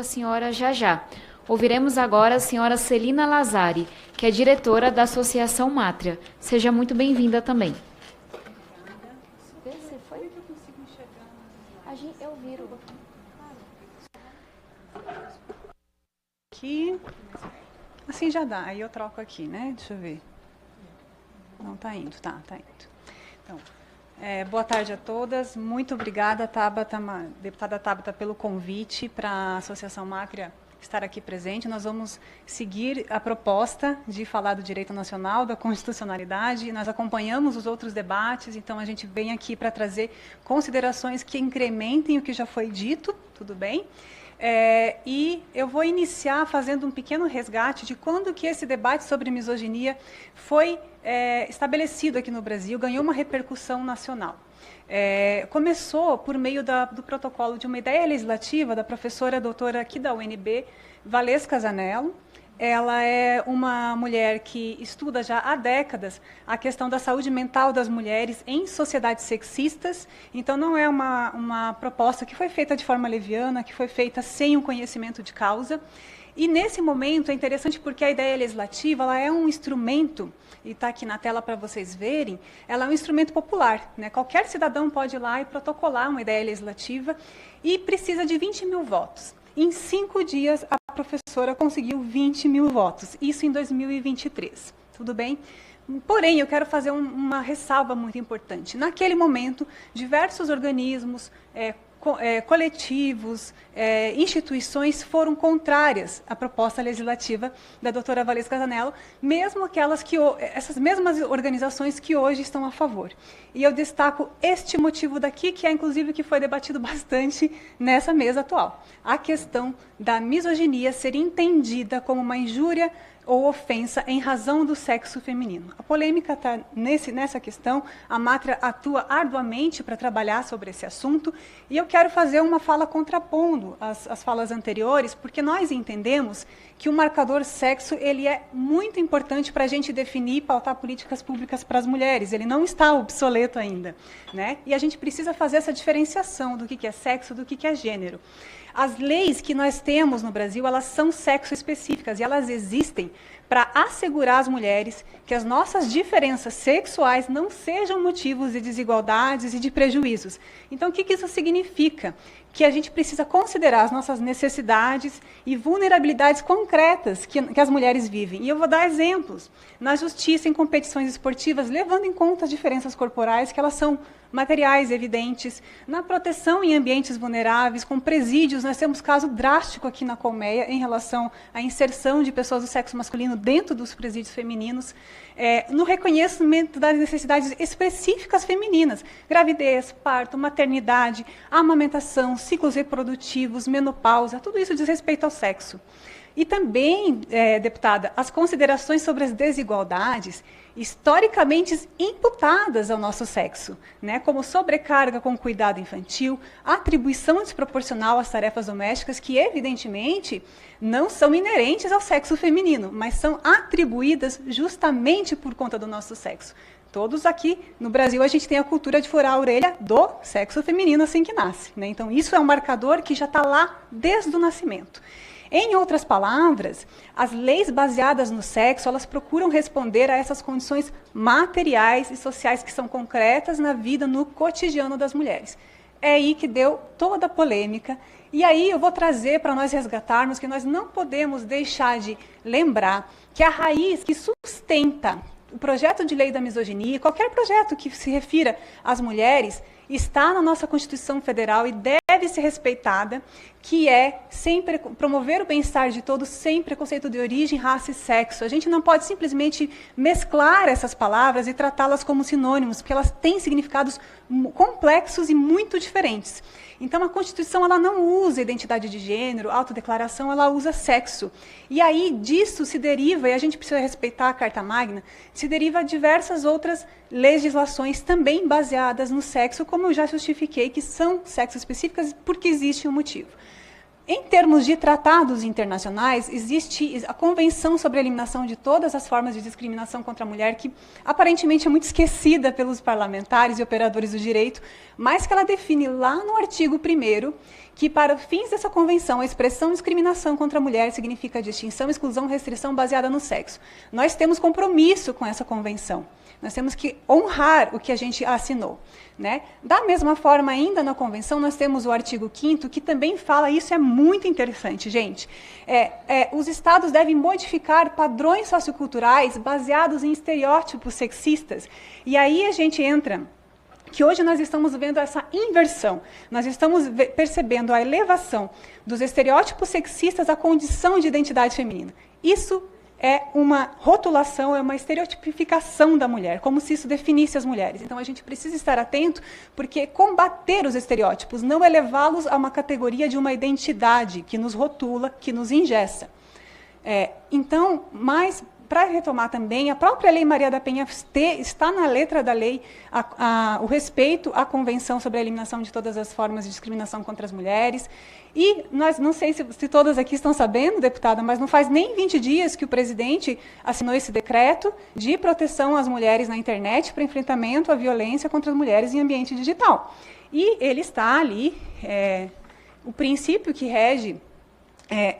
a senhora já já. Ouviremos agora a senhora Celina Lazari, que é diretora da Associação Mátria. Seja muito bem-vinda também. Você foi? Eu viro. Aqui, assim já dá. Aí eu troco aqui, né? Deixa eu ver. Não está indo, tá indo. Então, boa tarde a todas. Muito obrigada, deputada Tabata, pelo convite para a Associação Mátria estar aqui presente. Nós vamos seguir a proposta de falar do direito nacional, da constitucionalidade. Nós acompanhamos os outros debates, então a gente vem aqui para trazer considerações que incrementem o que já foi dito, tudo bem? E eu vou iniciar fazendo um pequeno resgate de quando que esse debate sobre misoginia foi estabelecido aqui no Brasil, ganhou uma repercussão nacional. Começou por meio do protocolo de uma ideia legislativa da professora doutora aqui da UNB, Valesca Zanello. Ela é uma mulher que estuda já há décadas a questão da saúde mental das mulheres em sociedades sexistas. Então, não é uma proposta que foi feita de forma leviana, que foi feita sem um conhecimento de causa. E, nesse momento, é interessante porque a ideia legislativa ela é um instrumento, e está aqui na tela para vocês verem, ela é um instrumento popular, né? Qualquer cidadão pode ir lá e protocolar uma ideia legislativa e precisa de 20 mil votos. Em 5 dias, a professora conseguiu 20 mil votos, isso em 2023, tudo bem? Porém, eu quero fazer uma ressalva muito importante. Naquele momento, diversos organismos, coletivos, instituições foram contrárias à proposta legislativa da doutora Valesca Zanello, mesmo essas mesmas organizações que hoje estão a favor. E eu destaco este motivo daqui, que é inclusive que foi debatido bastante nessa mesa atual. A questão da misoginia ser entendida como uma injúria ou ofensa em razão do sexo feminino. A polêmica está nessa questão, a Mátria atua arduamente para trabalhar sobre esse assunto, e eu quero fazer uma fala contrapondo as falas anteriores, porque nós entendemos que o marcador sexo ele é muito importante para a gente definir e pautar políticas públicas para as mulheres, ele não está obsoleto ainda, né? E a gente precisa fazer essa diferenciação do que é sexo, do que é gênero. As leis que nós temos no Brasil, elas são sexo-específicas e elas existem para assegurar às mulheres que as nossas diferenças sexuais não sejam motivos de desigualdades e de prejuízos. Então, o que isso significa? Que a gente precisa considerar as nossas necessidades e vulnerabilidades concretas que as mulheres vivem. E eu vou dar exemplos. Na justiça, em competições esportivas, levando em conta as diferenças corporais, que elas são materiais evidentes. Na proteção em ambientes vulneráveis, com presídios, nós temos caso drástico aqui na Colmeia em relação à inserção de pessoas do sexo masculino dentro dos presídios femininos. No reconhecimento das necessidades específicas femininas, gravidez, parto, maternidade, amamentação, ciclos reprodutivos, menopausa, tudo isso diz respeito ao sexo. E também, deputada, as considerações sobre as desigualdades historicamente imputadas ao nosso sexo, né, como sobrecarga com cuidado infantil, atribuição desproporcional às tarefas domésticas, que evidentemente não são inerentes ao sexo feminino, mas são atribuídas justamente por conta do nosso sexo. Todos aqui no Brasil a gente tem a cultura de furar a orelha do sexo feminino assim que nasce, né? Então isso é um marcador que já está lá desde o nascimento. Em outras palavras, as leis baseadas no sexo, elas procuram responder a essas condições materiais e sociais que são concretas na vida, no cotidiano das mulheres. É aí que deu toda a polêmica. E aí eu vou trazer para nós resgatarmos que nós não podemos deixar de lembrar que a raiz que sustenta o projeto de lei da misoginia, qualquer projeto que se refira às mulheres, está na nossa Constituição Federal e deve ser respeitada, que é sempre promover o bem-estar de todos sem preconceito de origem, raça e sexo. A gente não pode simplesmente mesclar essas palavras e tratá-las como sinônimos, porque elas têm significados complexos e muito diferentes. Então, a Constituição ela não usa identidade de gênero, autodeclaração, ela usa sexo. E aí, disso se deriva, e a gente precisa respeitar a Carta Magna, se deriva diversas outras legislações também baseadas no sexo, como eu já justifiquei, que são sexo específicas porque existe um motivo. Em termos de tratados internacionais, existe a Convenção sobre a Eliminação de Todas as Formas de Discriminação contra a Mulher, que aparentemente é muito esquecida pelos parlamentares e operadores do direito, mas que ela define lá no artigo 1º que, para fins dessa convenção, a expressão discriminação contra a mulher significa distinção, exclusão, restrição baseada no sexo. Nós temos compromisso com essa convenção. Nós temos que honrar o que a gente assinou, né? Da mesma forma, ainda na convenção, nós temos o artigo 5º, que também fala, isso é muito interessante, gente, os estados devem modificar padrões socioculturais baseados em estereótipos sexistas. E aí a gente entra que hoje nós estamos vendo essa inversão, nós estamos percebendo a elevação dos estereótipos sexistas à condição de identidade feminina. Isso é uma rotulação, é uma estereotipificação da mulher, como se isso definisse as mulheres. Então, a gente precisa estar atento, porque combater os estereótipos, não elevá-los a uma categoria de uma identidade que nos rotula, que nos engessa. Então, mas, para retomar também, a própria Lei Maria da Penha está na letra da lei o respeito à Convenção sobre a Eliminação de Todas as Formas de Discriminação contra as Mulheres. E nós, não sei se todas aqui estão sabendo, deputada, mas não faz nem 20 dias que o presidente assinou esse decreto de proteção às mulheres na internet para enfrentamento à violência contra as mulheres em ambiente digital. E ele está ali, o princípio que rege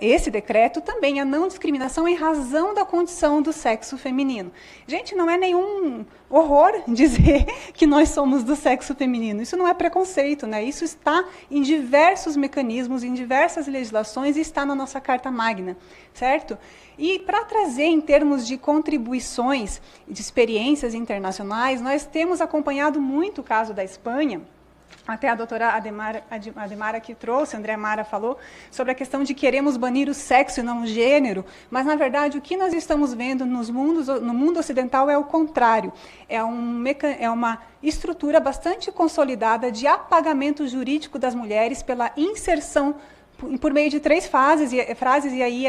esse decreto também, a não discriminação em razão da condição do sexo feminino. Gente, não é nenhum horror dizer que nós somos do sexo feminino. Isso não é preconceito, né? Isso está em diversos mecanismos, em diversas legislações e está na nossa Carta Magna, certo? E para trazer em termos de contribuições, de experiências internacionais, nós temos acompanhado muito o caso da Espanha. Até a doutora Ademara que trouxe, a André Mara falou, sobre a questão de queremos banir o sexo e não o gênero, mas, na verdade, o que nós estamos vendo no mundo ocidental é o contrário. É uma estrutura bastante consolidada de apagamento jurídico das mulheres pela inserção, por meio de 3 frases, e aí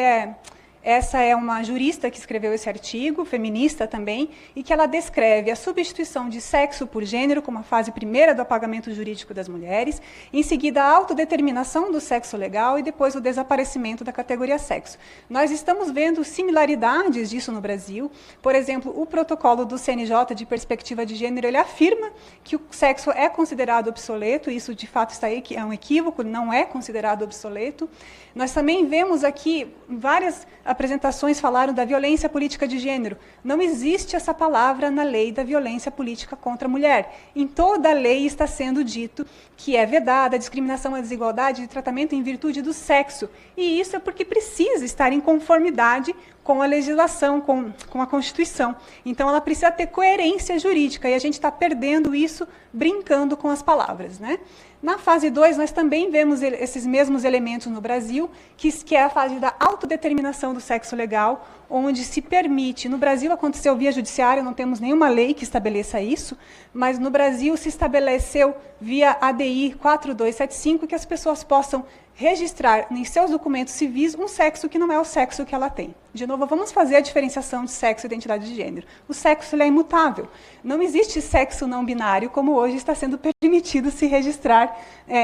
essa é uma jurista que escreveu esse artigo, feminista também, e que ela descreve a substituição de sexo por gênero como a fase primeira do apagamento jurídico das mulheres, em seguida a autodeterminação do sexo legal e depois o desaparecimento da categoria sexo. Nós estamos vendo similaridades disso no Brasil. Por exemplo, o protocolo do CNJ de perspectiva de gênero, ele afirma que o sexo é considerado obsoleto, isso de fato está aí, que é um equívoco, não é considerado obsoleto. Nós também vemos aqui várias apresentações falaram da violência política de gênero. Não existe essa palavra na lei da violência política contra a mulher. Em toda a lei está sendo dito que é vedada a discriminação, a desigualdade de tratamento em virtude do sexo. E isso é porque precisa estar em conformidade com a legislação, com a Constituição. Então, ela precisa ter coerência jurídica, e a gente está perdendo isso brincando com as palavras, né? Na fase 2, nós também vemos esses mesmos elementos no Brasil, que é a fase da autodeterminação do sexo legal, onde se permite, no Brasil aconteceu via judiciária, não temos nenhuma lei que estabeleça isso, mas no Brasil se estabeleceu via ADI 4275 que as pessoas possam registrar em seus documentos civis um sexo que não é o sexo que ela tem. De novo, vamos fazer a diferenciação de sexo e identidade de gênero. O sexo ele é imutável. Não existe sexo não binário, como hoje está sendo permitido se registrar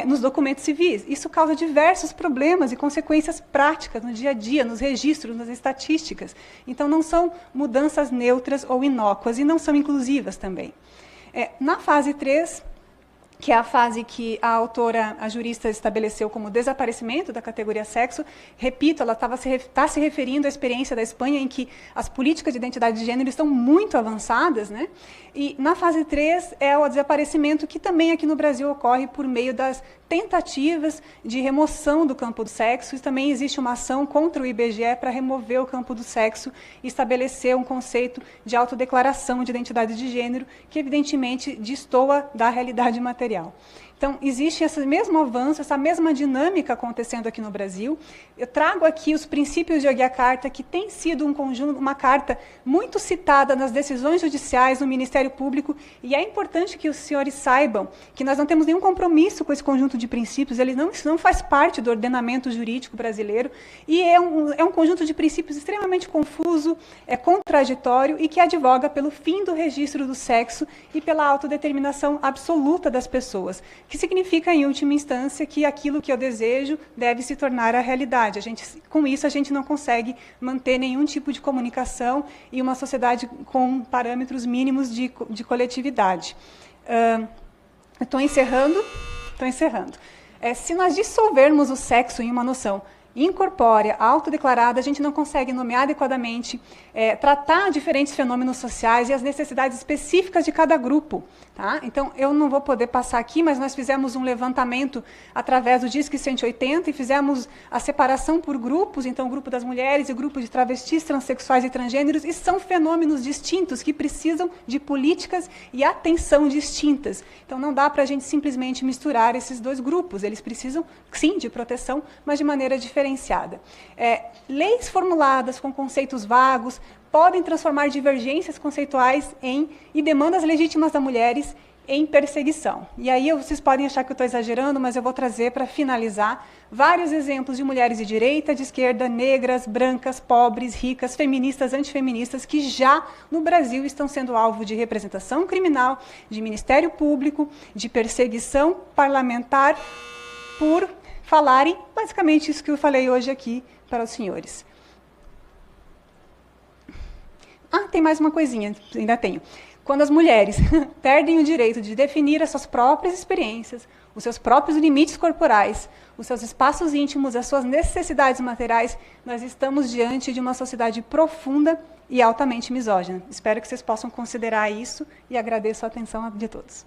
nos documentos civis. Isso causa diversos problemas e consequências práticas no dia a dia, nos registros, nas estatísticas. Então, não são mudanças neutras ou inócuas e não são inclusivas também. Na fase 3, que é a fase que a jurista estabeleceu como desaparecimento da categoria sexo. Repito, ela está se referindo à experiência da Espanha, em que as políticas de identidade de gênero estão muito avançadas, né? E na fase 3 é o desaparecimento que também aqui no Brasil ocorre por meio das tentativas de remoção do campo do sexo, e também existe uma ação contra o IBGE para remover o campo do sexo e estabelecer um conceito de autodeclaração de identidade de gênero, que evidentemente destoa da realidade material. Então, existe esse mesmo avanço, essa mesma dinâmica acontecendo aqui no Brasil. Eu trago aqui os princípios de Yogyakarta, que tem sido uma carta muito citada nas decisões judiciais, no Ministério Público, e é importante que os senhores saibam que nós não temos nenhum compromisso com esse conjunto de princípios, isso não faz parte do ordenamento jurídico brasileiro, e é um conjunto de princípios extremamente confuso, contraditório, e que advoga pelo fim do registro do sexo e pela autodeterminação absoluta das pessoas. que significa, em última instância, que aquilo que eu desejo deve se tornar a realidade. Com isso, a gente não consegue manter nenhum tipo de comunicação e uma sociedade com parâmetros mínimos de coletividade. Estou encerrando. Se nós dissolvermos o sexo em uma noção incorpórea, autodeclarada, a gente não consegue nomear adequadamente, tratar diferentes fenômenos sociais e as necessidades específicas de cada grupo. Tá? Então, eu não vou poder passar aqui, mas nós fizemos um levantamento através do Disque 180 e fizemos a separação por grupos, então o grupo das mulheres e o grupo de travestis, transexuais e transgêneros, e são fenômenos distintos que precisam de políticas e atenção distintas. Então, não dá para a gente simplesmente misturar esses dois grupos, eles precisam, sim, de proteção, mas de maneira diferenciada. Leis formuladas com conceitos vagos podem transformar divergências conceituais e demandas legítimas das mulheres em perseguição. E aí vocês podem achar que eu estou exagerando, mas eu vou trazer, para finalizar, vários exemplos de mulheres de direita, de esquerda, negras, brancas, pobres, ricas, feministas, antifeministas, que já no Brasil estão sendo alvo de representação criminal, de Ministério Público, de perseguição parlamentar, por falarem basicamente isso que eu falei hoje aqui para os senhores. Tem mais uma coisinha, ainda tenho. Quando as mulheres perdem o direito de definir as suas próprias experiências, os seus próprios limites corporais, os seus espaços íntimos, as suas necessidades materiais, nós estamos diante de uma sociedade profunda e altamente misógina. Espero que vocês possam considerar isso e agradeço a atenção de todos.